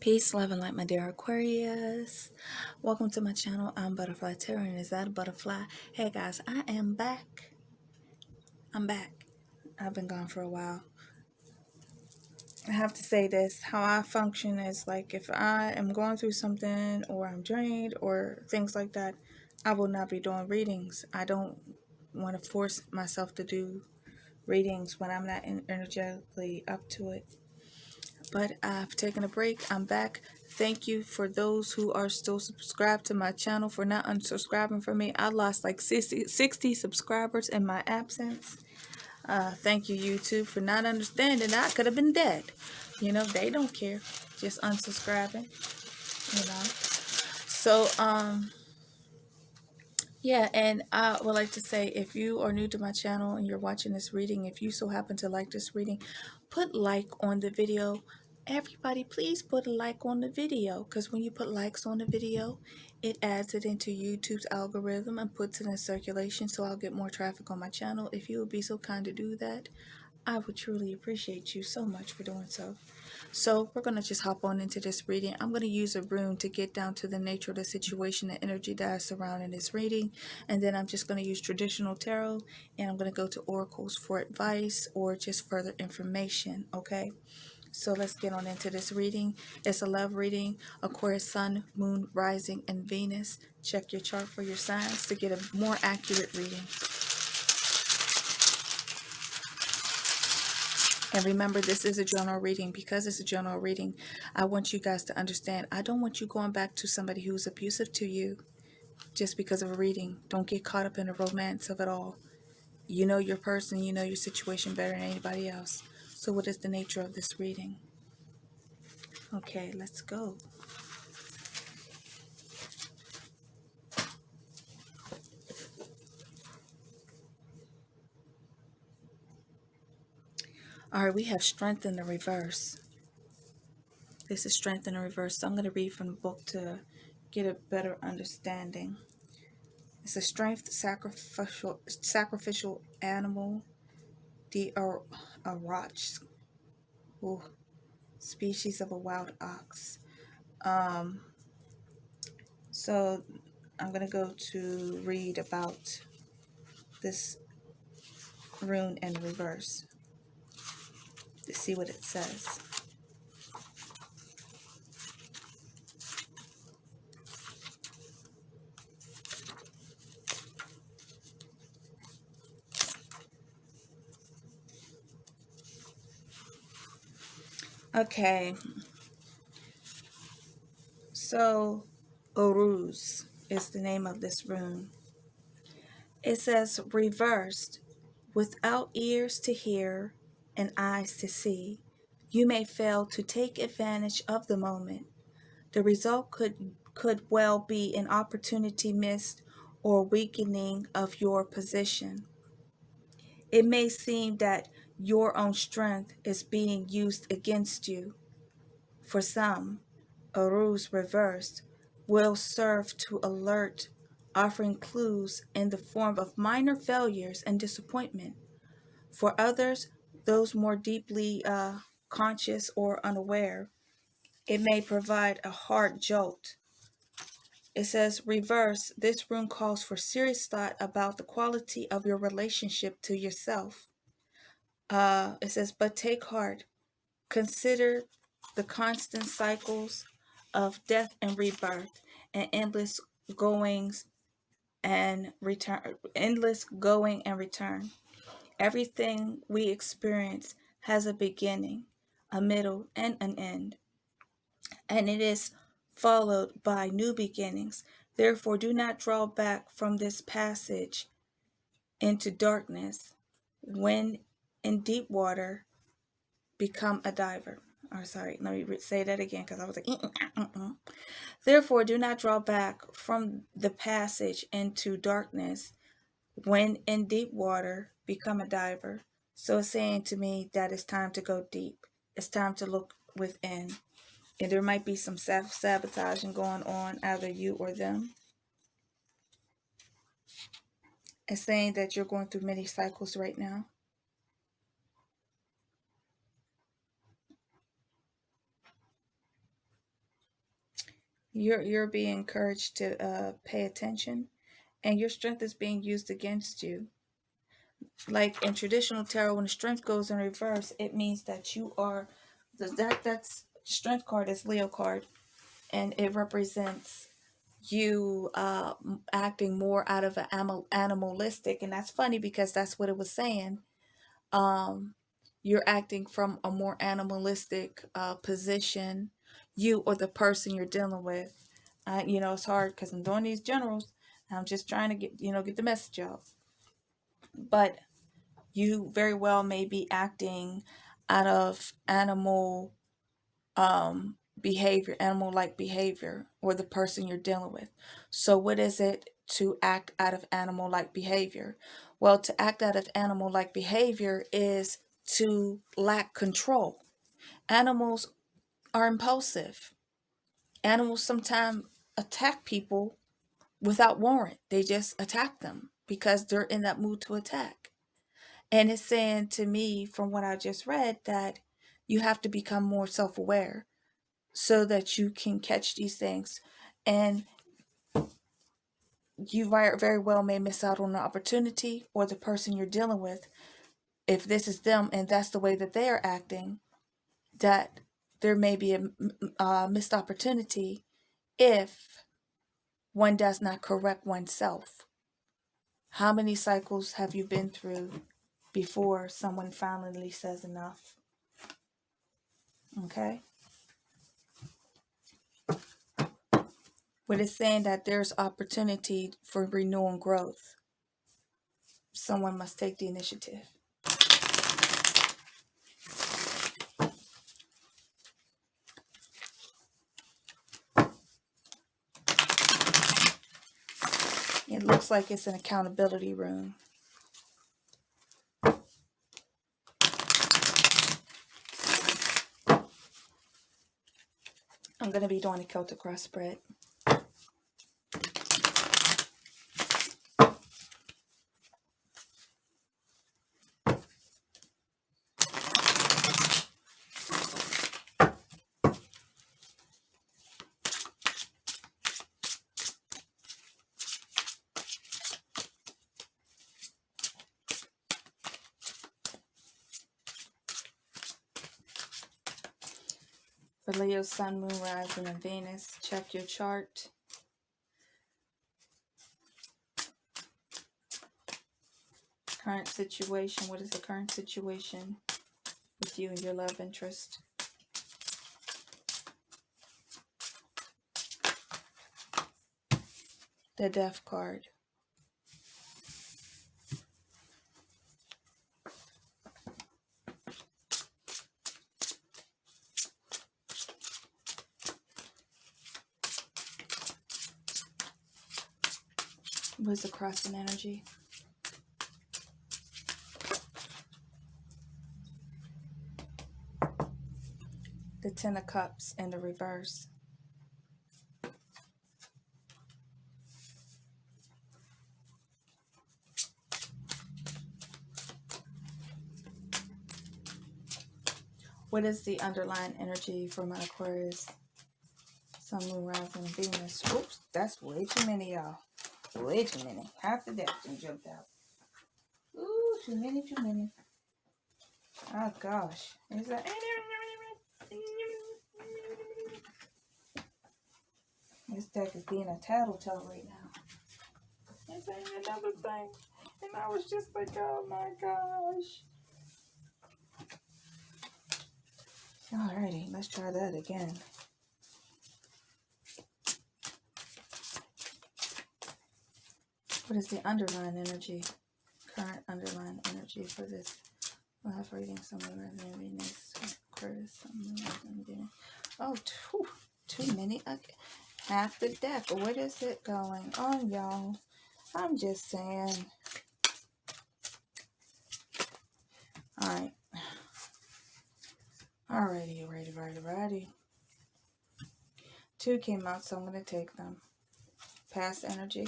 Peace, love, and light, my dear Aquarius. Welcome to my channel. I'm Butterfly Tarot, and is that a butterfly? Hey guys, I am back. I'm back. I've been gone for a while. I have to say this. How I function is like if I am going through something or I'm drained or things like that, I will not be doing readings. I don't want to force myself to do readings when I'm not energetically up to it. But I've taken a break. I'm back. Thank you for those who are still subscribed to my channel for not unsubscribing from me. I lost like 60 subscribers in my absence. Thank you, YouTube, for not understanding. I could have been dead. You know, they don't care. Just unsubscribing. You know. So, yeah, and I would like to say, if you are new to my channel and you're watching this reading, if you so happen to like this reading, put like on the video. Everybody, please put a like on the video, because when you put likes on the video, it adds it into YouTube's algorithm and puts it in circulation, so I'll get more traffic on my channel. If you would be so kind to do that, I would truly appreciate you so much for doing so. So we're going to just hop on into this reading. I'm going to use a rune to get down to the nature of the situation, the energy that is surrounding this reading. And then I'm just going to use traditional tarot, and I'm going to go to oracles for advice or just further information. Okay. So let's get on into this reading. It's a love reading. Aquarius, Sun, Moon, Rising, and Venus. Check your chart for your signs to get a more accurate reading. And remember, this is a general reading. Because it's a general reading, I want you guys to understand, I don't want you going back to somebody who's abusive to you just because of a reading. Don't get caught up in the romance of it all. You know your person, you know your situation better than anybody else. So what is the nature of this reading? Okay, let's go. All right, we have strength in the reverse. This is strength in the reverse. So I'm going to read from the book to get a better understanding. It's a strength sacrificial animal, the Arach, species of a wild ox. So I'm going to go to read about this rune in reverse to see what it says. Okay, so Uruz is the name of this rune. It says, reversed, without ears to hear and eyes to see, you may fail to take advantage of the moment. The result could well be an opportunity missed or weakening of your position. It may seem that your own strength is being used against you. For some, a ruse reversed will serve to alert, offering clues in the form of minor failures and disappointment. For others, those more deeply conscious or unaware, it may provide a hard jolt. It says, reverse, this rune calls for serious thought about the quality of your relationship to yourself. It says, but take heart. Consider the constant cycles of death and rebirth and endless goings and return. Everything we experience has a beginning, a middle, and an end, and it is followed by new beginnings. Therefore, do not draw back from this passage into darkness. When in deep water, become a diver. Or sorry, let me say that again because I was like, Therefore, do not draw back from the passage into darkness. When in deep water, become a diver. So it's saying to me that it's time to go deep. It's time to look within. And there might be some self-sabotaging going on, either you or them. It's saying that you're going through many cycles right now. You're being encouraged to pay attention, and your strength is being used against you. Like in traditional tarot, when the strength goes in reverse, it means that you are that's strength card is Leo card, and it represents you acting more out of an animalistic. And that's funny because that's what it was saying. You're acting from a more animalistic position, you or the person you're dealing with. It's hard because I'm doing these generals. I'm just trying to get the message out. But you very well may be acting out of animal-like behavior, or the person you're dealing with. So what is it to act out of animal-like behavior? Well, to act out of animal-like behavior is to lack control. Animals are impulsive. Animals sometimes attack people without warrant. They just attack them because they're in that mood to attack. And it's saying to me, from what I just read, that you have to become more self-aware so that you can catch these things. And you very well may miss out on an opportunity, or the person you're dealing with, if this is them and that's the way that they are acting, that there may be a missed opportunity if one does not correct oneself. How many cycles have you been through before someone finally says enough? Okay? But it's saying that there's opportunity for renewal and growth. Someone must take the initiative. It looks like it's an accountability room. I'm going to be doing a Celtic cross spread. For Leo, Sun, Moon, Rising, and Venus, check your chart. Current situation. What is the current situation with you and your love interest? The Death card. What's the crossing energy? The Ten of Cups in the reverse. What is the underlying energy for my Aquarius, Sun, Moon, Rising, Venus? Oops, that's way too many, y'all. Way too many. Half the deck done jumped out. Ooh, too many, too many. Oh, gosh. Is that... This deck is being a tattletale right now. It's saying another thing. And I was just like, oh, my gosh. Alrighty, let's try that again. What is the underlying energy? Current underlying energy for this live reading. Somewhere in there, Venus, Aquarius, Venus. Oh, too many. Okay. Half the deck. What is it going on, y'all? I'm just saying. Alright. Alrighty. 2 came out, so I'm going to take them. Past energy.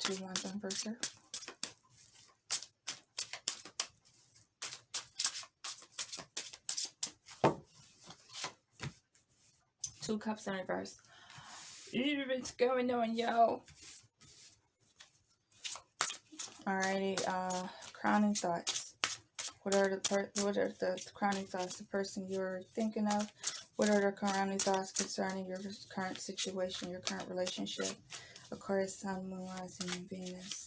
Two Wands on first here. Two Cups in reverse. What's going on, y'all? Alrighty, crowning thoughts. What are the crowning thoughts? The person you're thinking of. What are the crowning thoughts concerning your current situation, your current relationship? Aquarius, Sun, Moon, Rising, and Venus.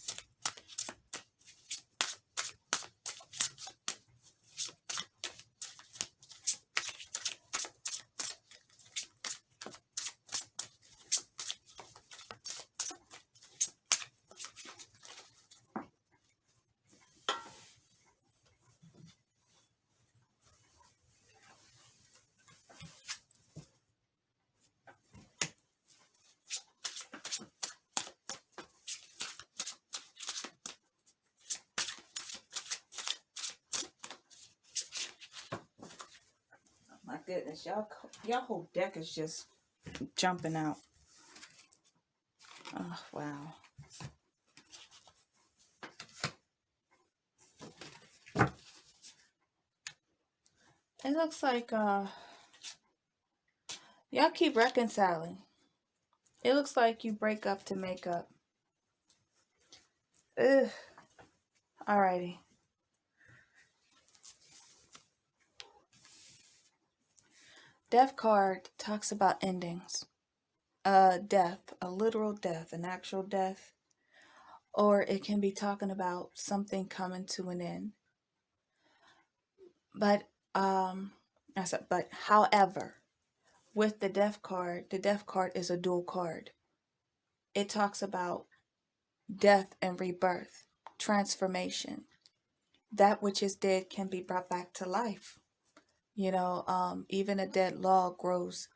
My goodness, y'all whole deck is just jumping out. Oh, wow. It looks like y'all keep reconciling. It looks like you break up to make up. Ugh. Alrighty. Death card talks about endings. Death, a literal death, an actual death. Or it can be talking about something coming to an end. But however, with the death card is a dual card. It talks about death and rebirth, transformation. That which is dead can be brought back to life. You know, even a dead log grows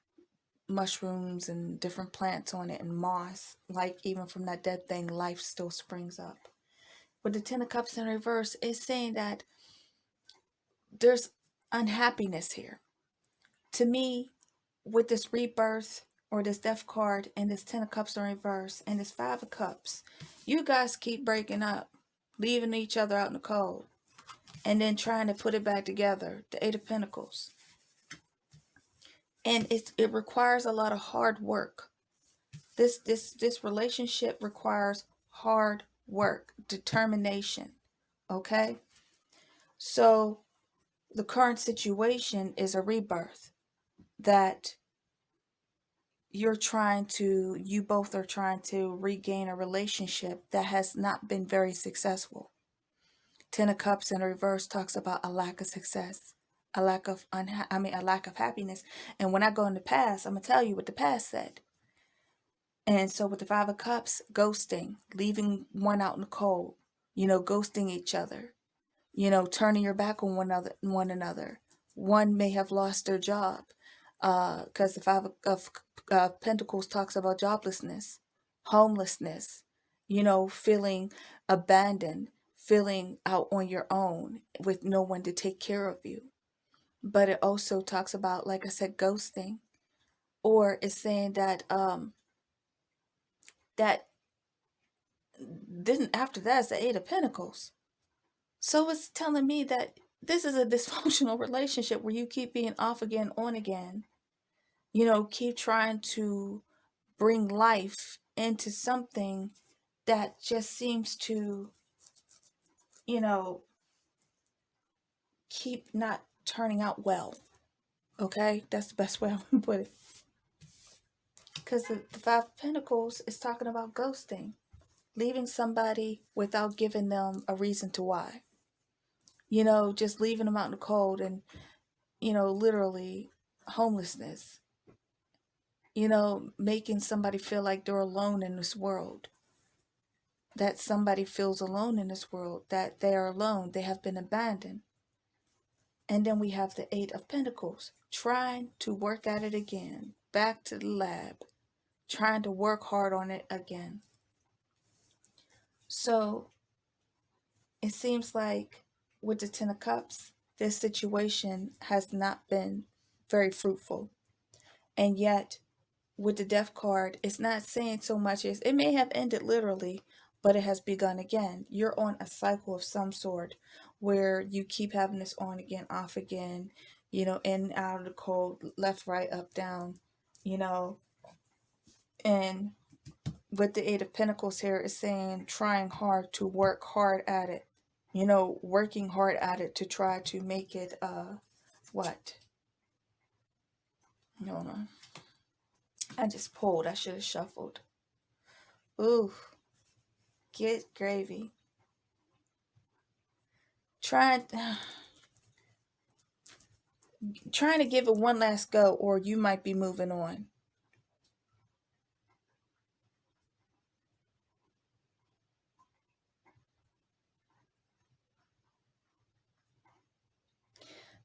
mushrooms and different plants on it and moss. Like even from that dead thing, life still springs up. But the Ten of Cups in reverse is saying that there's unhappiness here. To me, with this rebirth or this death card and this Ten of Cups in reverse and this Five of Cups, you guys keep breaking up, leaving each other out in the cold, and then trying to put it back together. The Eight of Pentacles. And it requires a lot of hard work. This relationship requires hard work, determination. Okay? So the current situation is a rebirth that you both are trying to regain a relationship that has not been very successful. Ten of Cups in reverse talks about a lack of success, a lack of happiness. And when I go in the past, I'm gonna tell you what the past said. And so with the Five of Cups, ghosting, leaving one out in the cold, ghosting each other, turning your back on one another. One may have lost their job, because the Five of Pentacles talks about joblessness, homelessness, feeling abandoned, feeling out on your own with no one to take care of you. But it also talks about, like I said, ghosting, or it's saying that then after that is the Eight of Pentacles. So it's telling me that this is a dysfunctional relationship where you keep being off again, on again. Keep trying to bring life into something that just seems to, keep not turning out well. Okay? That's the best way I can put it. Because the Five of Pentacles is talking about ghosting. Leaving somebody without giving them a reason to why. Just leaving them out in the cold and, literally homelessness. Making somebody feel like they're alone in this world. That somebody feels alone in this world. That they are alone. They have been abandoned. And then we have the Eight of Pentacles. Trying to work at it again. Back to the lab. Trying to work hard on it again. So, it seems like with the Ten of Cups, this situation has not been very fruitful. And yet, with the Death card, it's not saying so much as it may have ended literally, but it has begun again. You're on a cycle of some sort where you keep having this on again, off again, in and out of the cold, left, right, up, down, you know. And with the Eight of Pentacles here, is saying trying hard to work hard at it, working hard at it to try to make it, what? No. I just pulled. I should have shuffled. Ooh. Get gravy. Trying to give it one last go, or you might be moving on.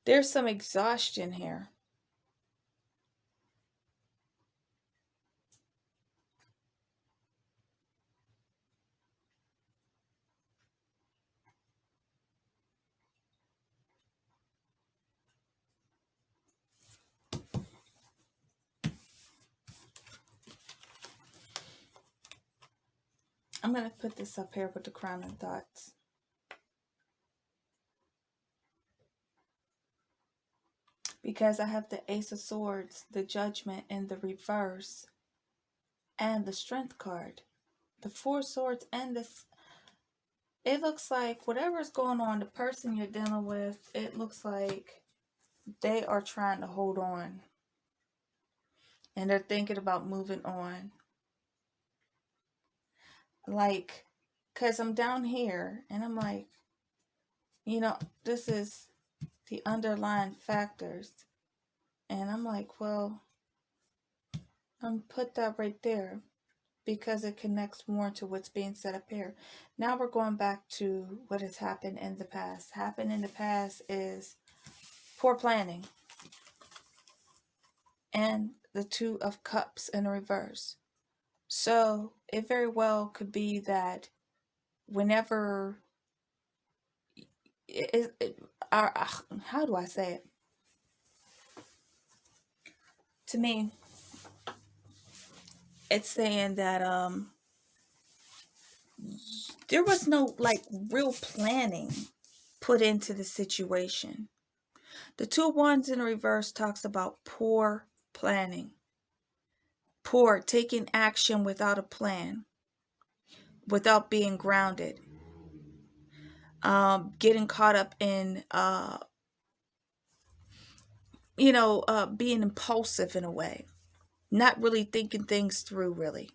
There's some exhaustion here. I'm going to put this up here with the Crown and Thoughts. Because I have the Ace of Swords, the Judgment in the reverse, and the Strength card. The Four of Swords and this. It looks like whatever's going on, the person you're dealing with, it looks like they are trying to hold on. And they're thinking about moving on. Like, because I'm down here and I'm like, this is the underlying factors. And I'm like, well, I'm put that right there because it connects more to what's being set up here. Now we're going back to what has happened in the past. Happened in the past is poor planning. And the Two of Cups in reverse. So it very well could be that whenever how do I say it? To me, it's saying that there was no real planning put into the situation. The Two of Wands in reverse talks about poor planning. Poor taking action without a plan, without being grounded. Getting caught up in being impulsive in a way, not really thinking things through really.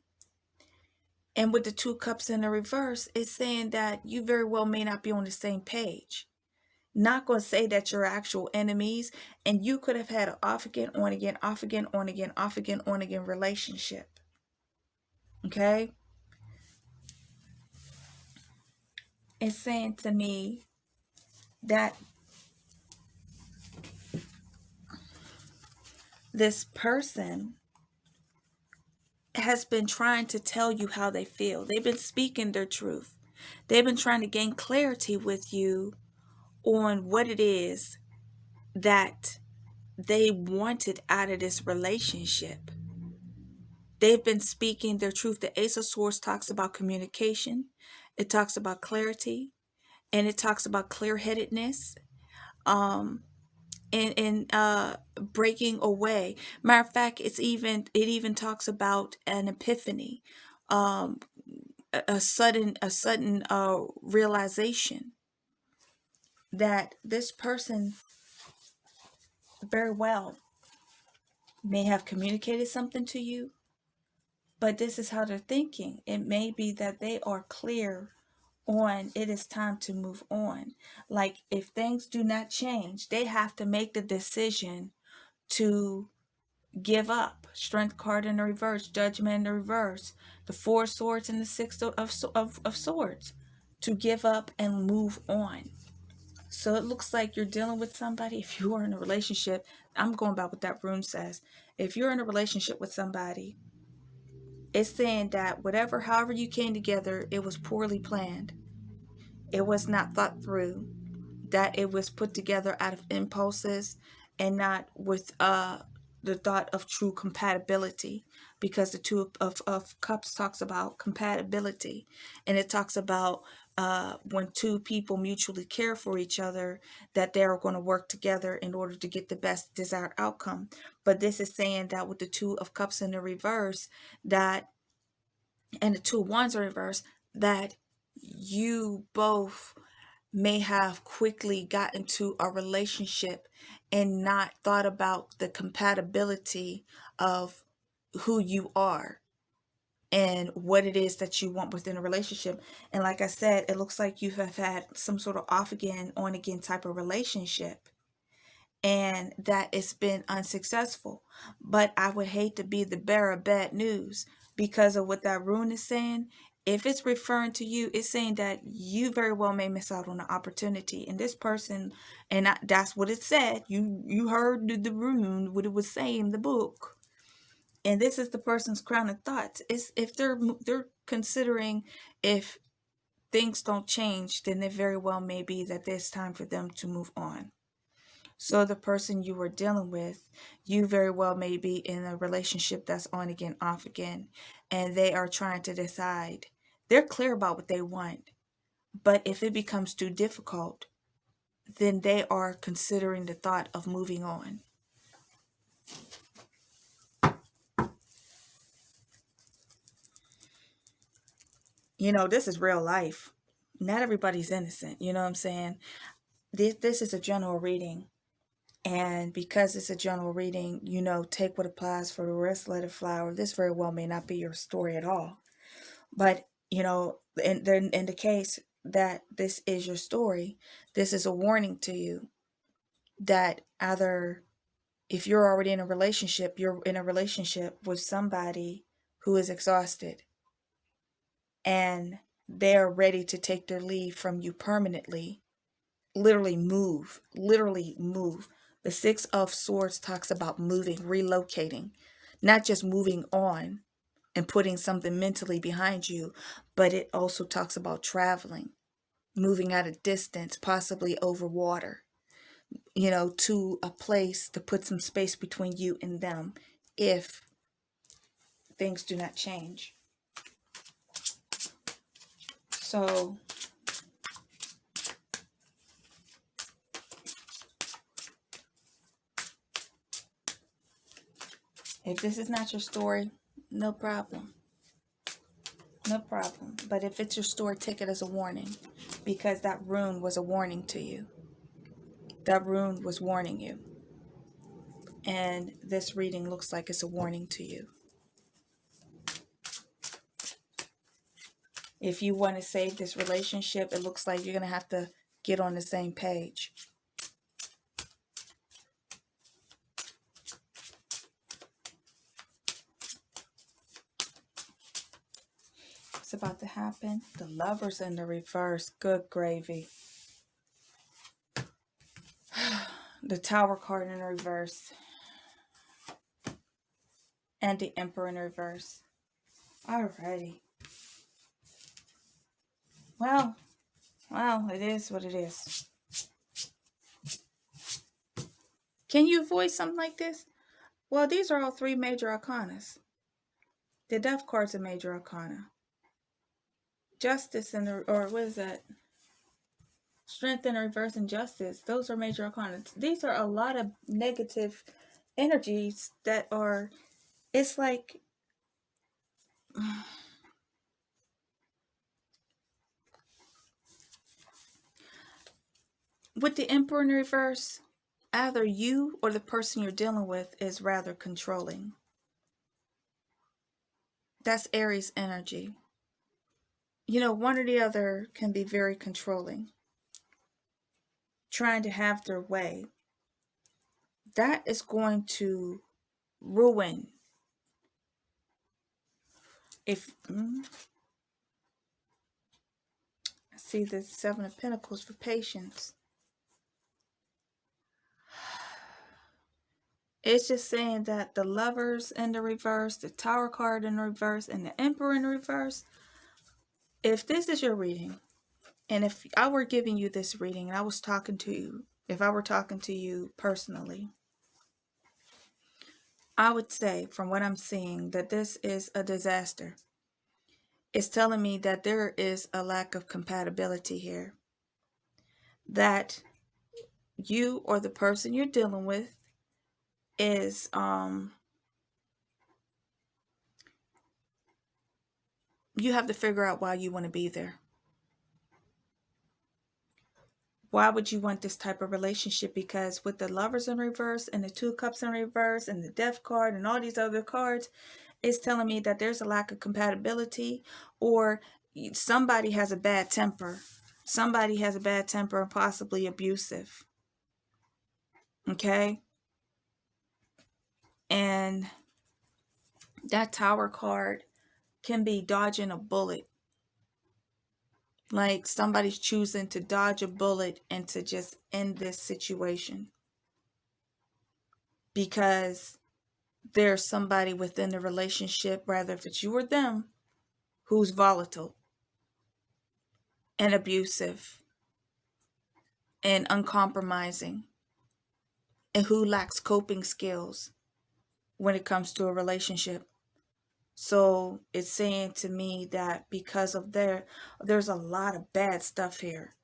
And with the Two Cups in the reverse, it's saying that you very well may not be on the same page. Not going to say that you're actual enemies, and you could have had an off again, on again, off again, on again, off again, on again relationship. Okay? It's saying to me that this person has been trying to tell you how they feel. They've been speaking their truth. They've been trying to gain clarity with you on what it is that they wanted out of this relationship. They've been speaking their truth. The Ace of Swords talks about communication. It talks about clarity. And it talks about clear-headedness. And breaking away. Matter of fact, it even talks about an epiphany, a sudden realization that this person very well may have communicated something to you, but this is how they're thinking. It may be that they are clear on it is time to move on. Like if things do not change, they have to make the decision to give up. Strength card in the reverse, Judgment in the reverse, the Four of Swords and the Six of Swords, to give up and move on. So it looks like you're dealing with somebody. If you are in a relationship, I'm going by what that room says. If you're in a relationship with somebody, it's saying that however you came together, it was poorly planned. It was not thought through. That it was put together out of impulses and not with the thought of true compatibility, because the Two of Cups talks about compatibility, and it talks about when two people mutually care for each other, that they're going to work together in order to get the best desired outcome. But this is saying that with the Two of Cups in the reverse, that, and the Two of Wands in reverse, that you both may have quickly got into a relationship and not thought about the compatibility of who you are and what it is that you want within a relationship. And like I said, it looks like you have had some sort of off again, on again type of relationship, and that it's been unsuccessful. But I would hate to be the bearer of bad news, because of what that rune is saying. If it's referring to you, it's saying that you very well may miss out on an opportunity. And this person, and that's what it said. You heard the rune, what it was saying in the book. And this is the person's crown of thoughts. It's if they're considering, if things don't change, then it very well may be that it's time for them to move on. So the person you were dealing with, you very well may be in a relationship that's on again, off again, and they are trying to decide. They're clear about what they want, but if it becomes too difficult, then they are considering the thought of moving on. You know, this is real life. Not everybody's innocent. You know what I'm saying? This is a general reading. And because it's a general reading, you know, take what applies, for the rest, let it fly. Or this very well may not be your story at all. But, you know, in the case that this is your story, this is a warning to you that either, if you're already in a relationship, you're in a relationship with somebody who is exhausted and they're ready to take their leave from you permanently. Literally move. The Six of Swords talks about moving, relocating, not just moving on and putting something mentally behind you, but it also talks about traveling, moving at a distance, possibly over water, you know, to a place to put some space between you and them if things do not change. So if this is not your story, no problem. No problem. But if it's your story, take it as a warning, because that rune was a warning to you. That rune was warning you. And this reading looks like it's a warning to you. If you want to save this relationship, it looks like you're going to have to get on the same page. What's about to happen? The Lovers in the reverse. Good gravy. The Tower card in reverse. And the Emperor in reverse. Alrighty. Well, it is what it is. Can you avoid something like this? Well, these are all three major arcanas. The Death card's a major arcana. Justice in the, or what is that? Strength in reverse and Justice. Those are major arcana. These are a lot of negative energies that are, it's like, with the Emperor in reverse, either you or the person you're dealing with is rather controlling. That's Aries energy. You know, one or the other can be very controlling, trying to have their way. That is going to ruin. If I see the Seven of Pentacles for patience. It's just saying that the Lovers in the reverse, the Tower card in the reverse, and the Emperor in the reverse. If this is your reading, and if I were giving you this reading and I was talking to you, if I were talking to you personally, I would say, from what I'm seeing, that this is a disaster. It's telling me that there is a lack of compatibility here. That you or the person you're dealing with is you have to figure out why you want to be there. Why would you want this type of relationship? Because with the Lovers in reverse and the Two Cups in reverse and the Death card and all these other cards, it's telling me that there's a lack of compatibility, or somebody has a bad temper. Somebody has a bad temper and possibly abusive. Okay? And that Tower card can be dodging a bullet. Like somebody's choosing to dodge a bullet and to just end this situation. Because there's somebody within the relationship, rather if it's you or them, who's volatile and abusive and uncompromising, and who lacks coping skills when it comes to a relationship. So it's saying to me that because of there's a lot of bad stuff here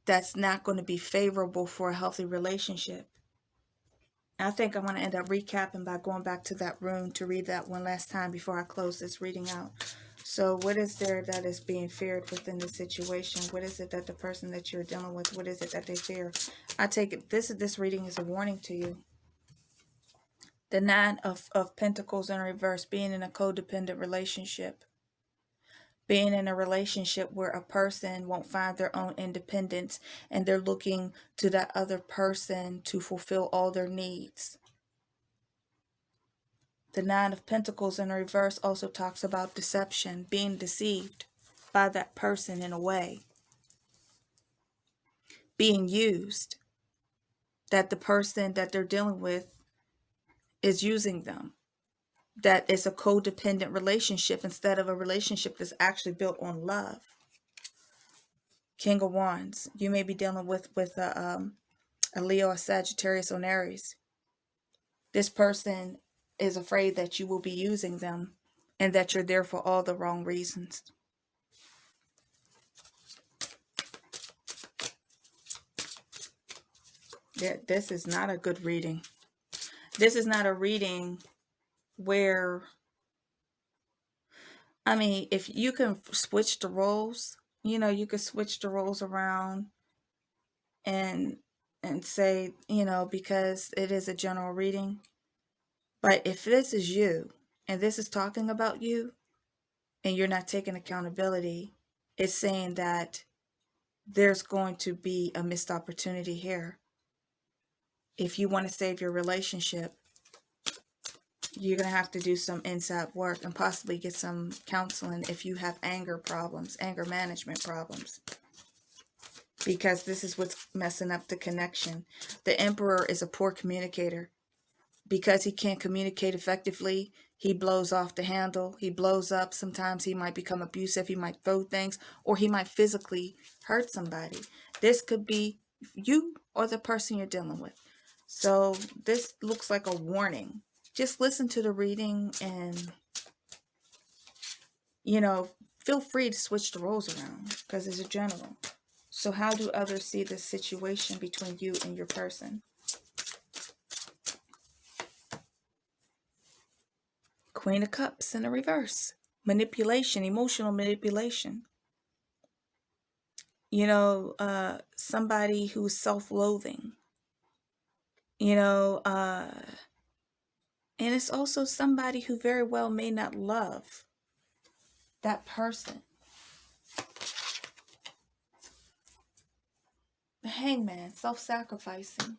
that's not going to be favorable for a healthy relationship. I think I'm going to end up recapping by going back to that rune to read that one last time before I close this reading out. So what is there that is being feared within the situation? What is it that the person that you're dealing with, what is it that they fear? I take it this reading is a warning to you. The Nine of Pentacles in reverse, being in a codependent relationship. Being in a relationship where a person won't find their own independence and they're looking to that other person to fulfill all their needs. The Nine of Pentacles in reverse also talks about deception, being deceived by that person in a way. Being used. That the person that they're dealing with is using them. That it's a codependent relationship instead of a relationship that's actually built on love. King of Wands. You may be dealing with a Leo, a Sagittarius, or an Aries. This person is afraid that you will be using them and that you're there for all the wrong reasons. Yeah, this is not a good reading. This is not a reading where, I mean, if you can switch the roles, you could switch the roles around and say, because it is a general reading. But if this is you and this is talking about you and you're not taking accountability, it's saying that there's going to be a missed opportunity here. If you want to save your relationship, you're going to have to do some inside work and possibly get some counseling if you have anger problems, anger management problems. Because this is what's messing up the connection. The Emperor is a poor communicator. Because he can't communicate effectively, he blows off the handle. He blows up. Sometimes he might become abusive. He might throw things, or he might physically hurt somebody. This could be you or the person you're dealing with. So this looks like a warning. Just listen to the reading and, feel free to switch the roles around because it's a general. So how do others see this situation between you and your person? Queen of Cups in the reverse. Manipulation, emotional manipulation. Somebody who's self-loathing. And it's also somebody who very well may not love that person. The Hangman, self-sacrificing.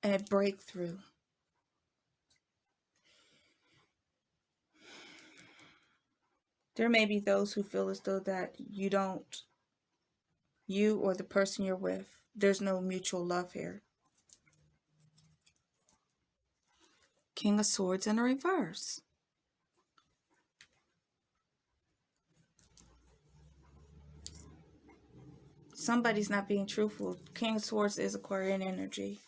And breakthrough. There may be those who feel as though that you or the person you're with, there's no mutual love here. King of Swords in the reverse. somebody's not being truthful. King of Swords is Aquarian energy.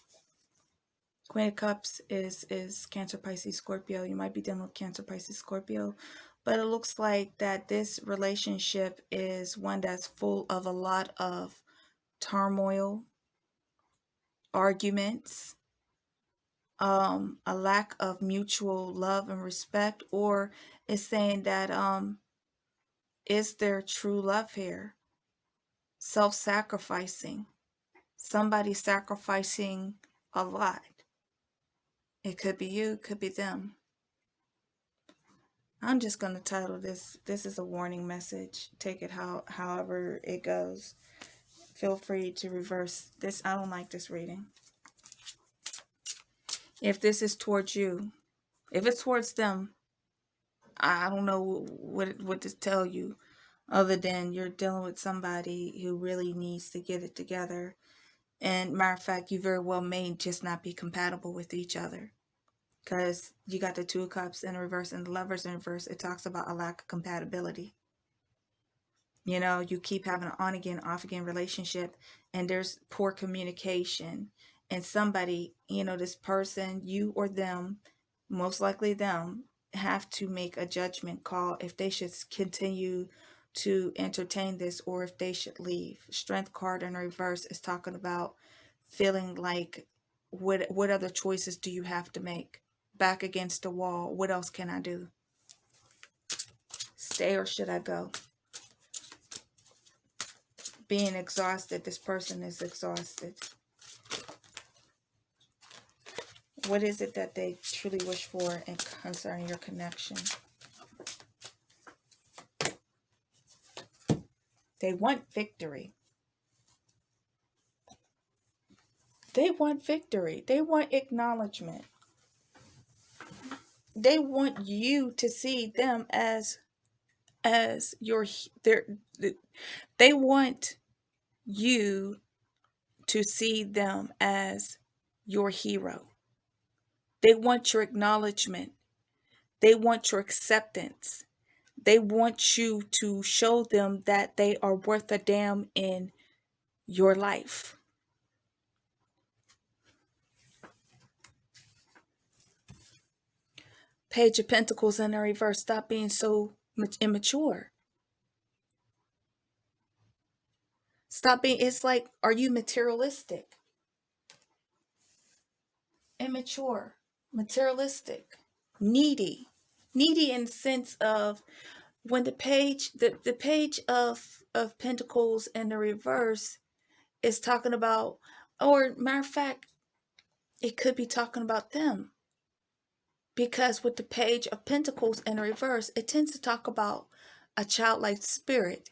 Queen of Cups is Cancer, Pisces, Scorpio. You might be dealing with Cancer, Pisces, Scorpio. But it looks like that this relationship is one that's full of a lot of turmoil, arguments, a lack of mutual love and respect, or it's saying that is there true love here? Self-sacrificing. Somebody sacrificing a lot. It could be you, it could be them. I'm just going to title this is a warning message. Take it however it goes. Feel free to reverse this. I don't like this reading. If this is towards you, if it's towards them, I don't know what to tell you other than you're dealing with somebody who really needs to get it together. And matter of fact, you very well may just not be compatible with each other. Because you got the Two of Cups in reverse and the Lovers in reverse. It talks about a lack of compatibility. You know, you keep having an on again, off again relationship, and there's poor communication. And somebody, you know, this person, you or them, most likely them, have to make a judgment call if they should continue to entertain this or if they should leave. Strength card in reverse is talking about feeling like, what other choices do you have to make? Back against the wall. What else can I do? Stay or should I go? Being exhausted. This person is exhausted. What is it that they truly wish for in concerning your connection? They want victory. They want victory. They want acknowledgement. They want you to see them as your they want you to see them as your hero. They want your acknowledgement. They want your acceptance. They want you to show them that they are worth a damn in your life. Page of Pentacles in the reverse. Stop being so immature. Stop being, it's like, are you materialistic? Immature, materialistic, needy. Needy in the sense of when the page of Pentacles in the reverse is talking about, or matter of fact, it could be talking about them. Because with the page of Pentacles in the reverse, it tends to talk about a childlike spirit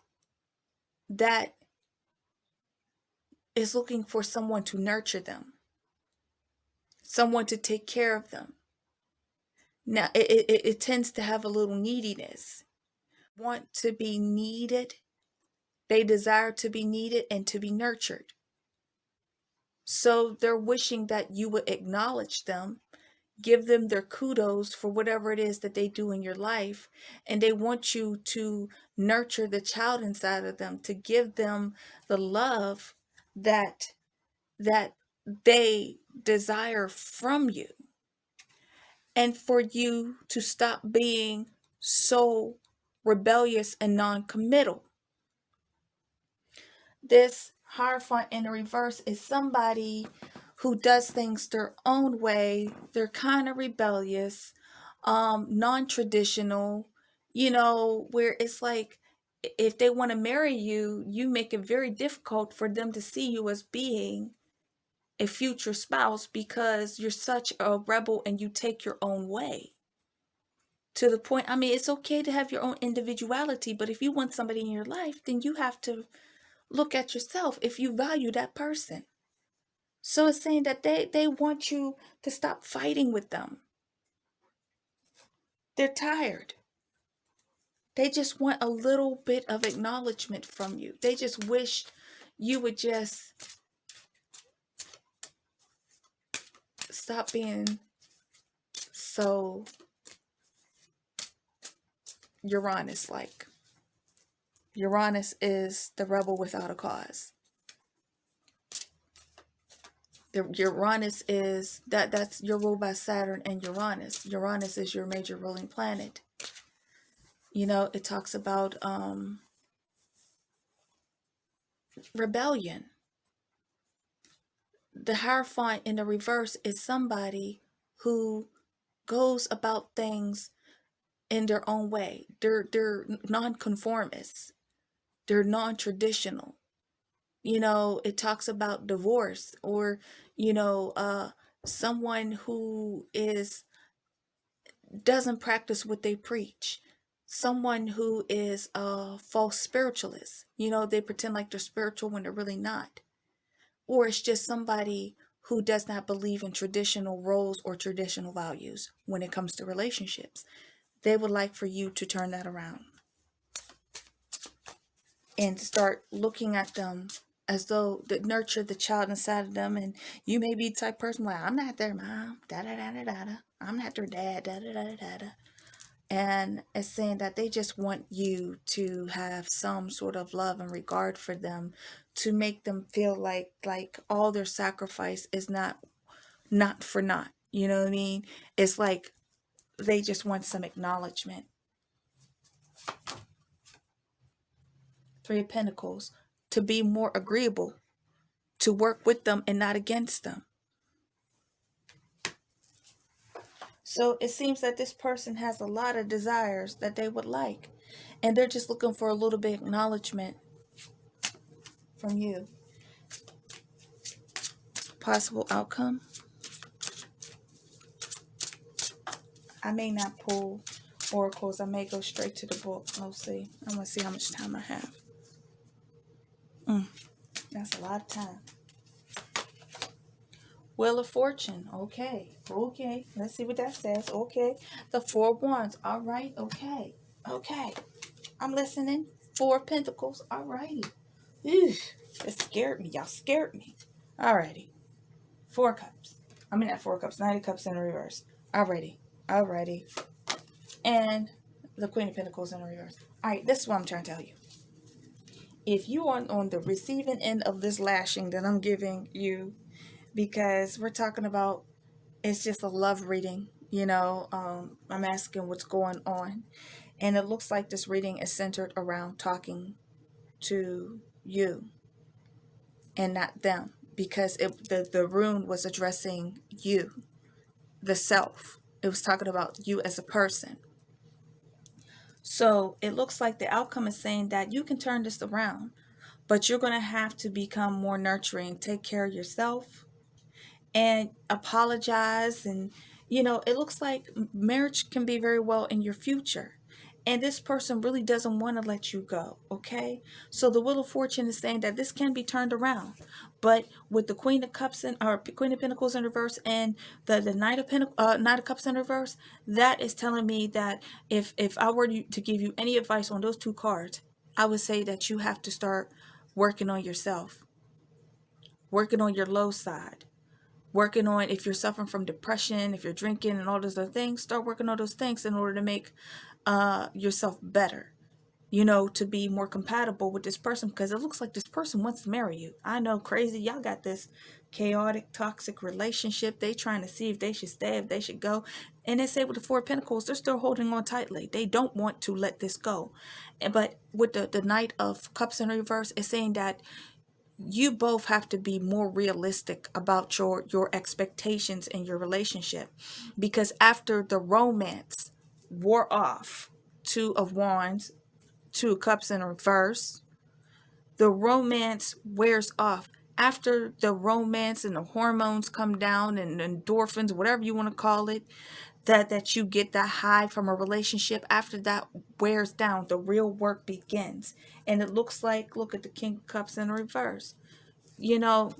that is looking for someone to nurture them, someone to take care of them. Now, it tends to have a little neediness. Want to be needed. They desire to be needed and to be nurtured. So they're wishing that you would acknowledge them, give them their kudos for whatever it is that they do in your life. And they want you to nurture the child inside of them, to give them the love that they desire from you. And for you to stop being so rebellious and non-committal. This Hierophant in the reverse is somebody who does things their own way. They're kind of rebellious, non-traditional, you know, where it's like, if they want to marry you, you make it very difficult for them to see you as being a future spouse because you're such a rebel and you take your own way. To the point, I mean, it's okay to have your own individuality, but if you want somebody in your life, then you have to look at yourself if you value that person. So it's saying that they want you to stop fighting with them. They're tired. They just want a little bit of acknowledgement from you. They just wish you would just stop being so Uranus-like. Uranus is the rebel without a cause. The Uranus is that's you're ruled by Saturn and Uranus. Uranus is your major ruling planet. You know, it talks about rebellion. The Hierophant in the reverse is somebody who goes about things in their own way. They're non-conformists. They're non-traditional. You know, it talks about divorce, or you know, someone who is doesn't practice what they preach. Someone who is a false spiritualist. You know, they pretend like they're spiritual when they're really not. Or it's just somebody who does not believe in traditional roles or traditional values when it comes to relationships. They would like for you to turn that around and start looking at them as though to nurture the child inside of them. And you may be the type of person like, I'm not their mom, da da da da da da. I'm not their dad, da da da da da da. And it's saying that they just want you to have some sort of love and regard for them, to make them feel like all their sacrifice is not for naught. You know what I mean? It's like they just want some acknowledgement. Three of Pentacles, to be more agreeable, to work with them and not against them. So it seems that this person has a lot of desires that they would like, and they're just looking for a little bit of acknowledgement from you. Possible outcome. I may not pull oracles. I may go straight to the book. Let's see. I want to see how much time I have. That's a lot of time. Wheel of Fortune. Okay. Let's see what that says. Okay. The Four of Wands. All right. Okay. I'm listening. Four of Pentacles. All righty. It scared me. Y'all scared me. Alrighty. Four Cups. I mean, not Four Cups. 9 of Cups in reverse. Alrighty. And the Queen of Pentacles in reverse. Alright. This is what I'm trying to tell you. If you are on the receiving end of this lashing that I'm giving you, because we're talking about, it's just a love reading, you know, I'm asking what's going on, and it looks like this reading is centered around talking to you and not them, because the rune was addressing you, the self. It was talking about you as a person. So it looks like the outcome is saying that you can turn this around, but you're going to have to become more nurturing, take care of yourself, and apologize. And you know, it looks like marriage can be very well in your future, and this person really doesn't want to let you go. Okay, so the Wheel of Fortune is saying that this can be turned around, but with the Queen of Cups or Queen of Pentacles in reverse, and the Knight of Cups in reverse, that is telling me that if I were to give you any advice on those two cards, I would say that you have to start working on yourself, working on your low side, working on, if you're suffering from depression, if you're drinking and all those other things, start working on those things in order to make yourself better, you know, to be more compatible with this person, because it looks like this person wants to marry you. I know, crazy, y'all got this chaotic, toxic relationship. They trying to see if they should stay, if they should go. And they say with the Four of Pentacles, they're still holding on tightly. They don't want to let this go. But with the Knight of Cups in reverse, it's saying that you both have to be more realistic about your expectations in your relationship, because after the romance wore off, Two of Wands, Two of Cups in reverse, the romance wears off. After the romance and the hormones come down and endorphins, whatever you want to call it, that you get that high from a relationship, after that wears down, the real work begins. And it looks like, look at the King of Cups in reverse. You know,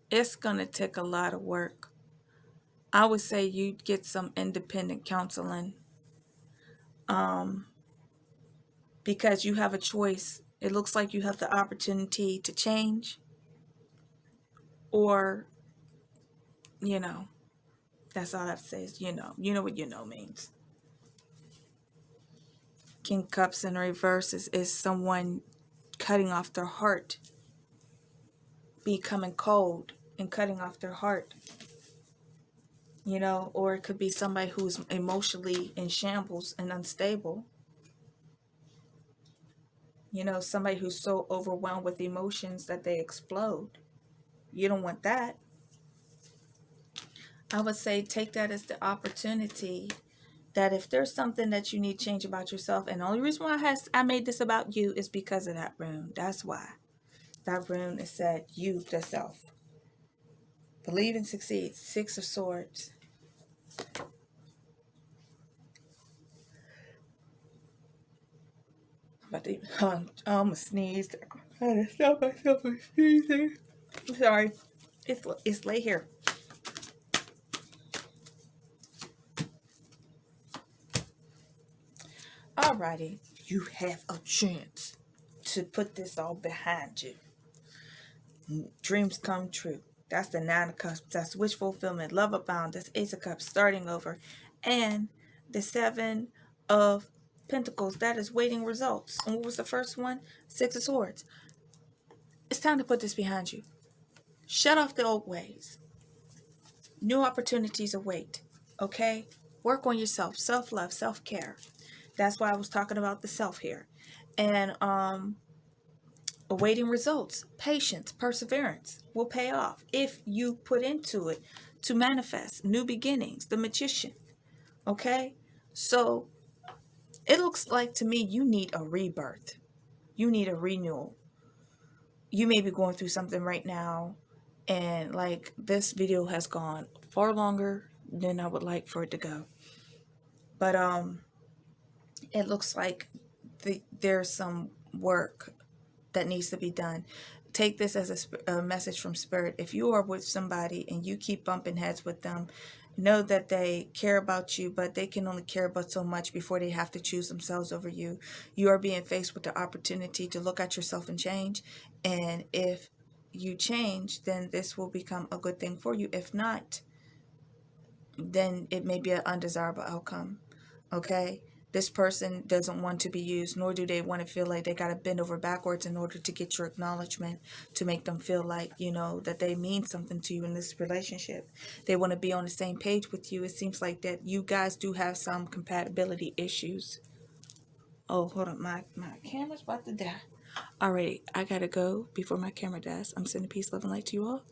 it's going to take a lot of work. I would say you get some independent counseling, because you have a choice. It looks like you have the opportunity to change, or, you know, that's all I have to say is, you know what you know means. King Cups in reverse is someone cutting off their heart becoming cold and cutting off their heart, you know, or it could be somebody who's emotionally in shambles and unstable, you know, somebody who's so overwhelmed with emotions that they explode. You don't want that. I would say take that as the opportunity that if there's something that you need to change about yourself, and the only reason why I made this about you is because of that rune. That's why. That rune is said, you, the self. Believe and succeed. Six of Swords. But I'm going to sneeze. I had to stop myself from sneezing. I'm sorry. It's late here. Alrighty. You have a chance to put this all behind you. Dreams come true. That's the Nine of Cups. That's wish fulfillment. Love abound. That's Ace of Cups. Starting over. And the Seven of Pentacles. That is waiting results. And what was the first one? Six of Swords. It's time to put this behind you. Shut off the old ways. New opportunities await. Okay? Work on yourself. Self-love. Self-care. That's why I was talking about the self here. And awaiting results. Patience. Perseverance will pay off if you put into it to manifest new beginnings. The Magician. Okay? So it looks like to me you need a rebirth. You need a renewal. You may be going through something right now, and like this video has gone far longer than I would like for it to go. But it looks like there's some work that needs to be done. Take this as a message from Spirit. If you are with somebody and you keep bumping heads with them, know that they care about you, but they can only care about so much before they have to choose themselves over you. You are being faced with the opportunity to look at yourself and change. And if you change, then this will become a good thing for you. If not, then it may be an undesirable outcome. Okay? This person doesn't want to be used, nor do they want to feel like they got to bend over backwards in order to get your acknowledgement, to make them feel like, you know, that they mean something to you in this relationship. They want to be on the same page with you. It seems like that you guys do have some compatibility issues. Oh, hold on. My camera's about to die. Alrighty, I got to go before my camera dies. I'm sending peace, love, and light to you all.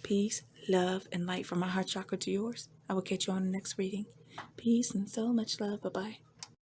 Peace, love, and light from my heart chakra to yours. I will catch you on the next reading. Peace and so much love. Bye-bye.